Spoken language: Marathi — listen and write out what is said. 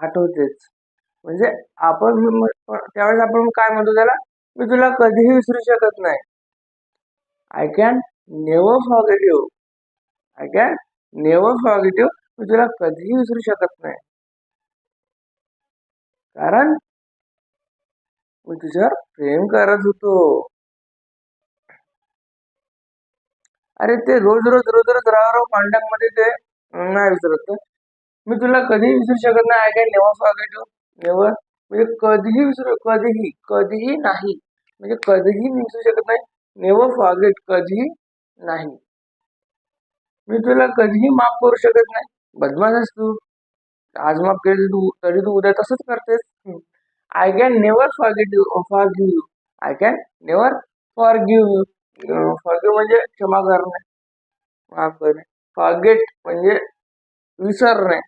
आठवतेच. म्हणजे त्यावेळेस आपण काय म्हणतो त्याला, मी तुला कधीही विसरू शकत नाही. I can never forget you. I can never forget you. मी तुला कधीही विसरू शकत नाही, कारण मी तुझ्यावर प्रेम करत होतो. अरे ते रोज रोज रोज रोज राव कॉन्टॅक्ट मध्ये ते नाही विसरत. मी तुला कधीही विसरू शकत नाही. I can never forget you. Never म्हणजे कधीही विसरू, कधीही कधीही नाही, म्हणजे कधीही मी विसरू शकत नाही. नेव्हर फॉरगेट कधीही नाही. मी तुला कधीही माफ करू शकत नाही. बदमाश आहेस तू. आज माफ केली तू तरी तू उद्या तसंच करतेस. I can never forget you, forgive you. I can never forgive you. Forgive म्हणजे क्षमा करणे, माफ करणे. फॉरगेट म्हणजे विसरणे.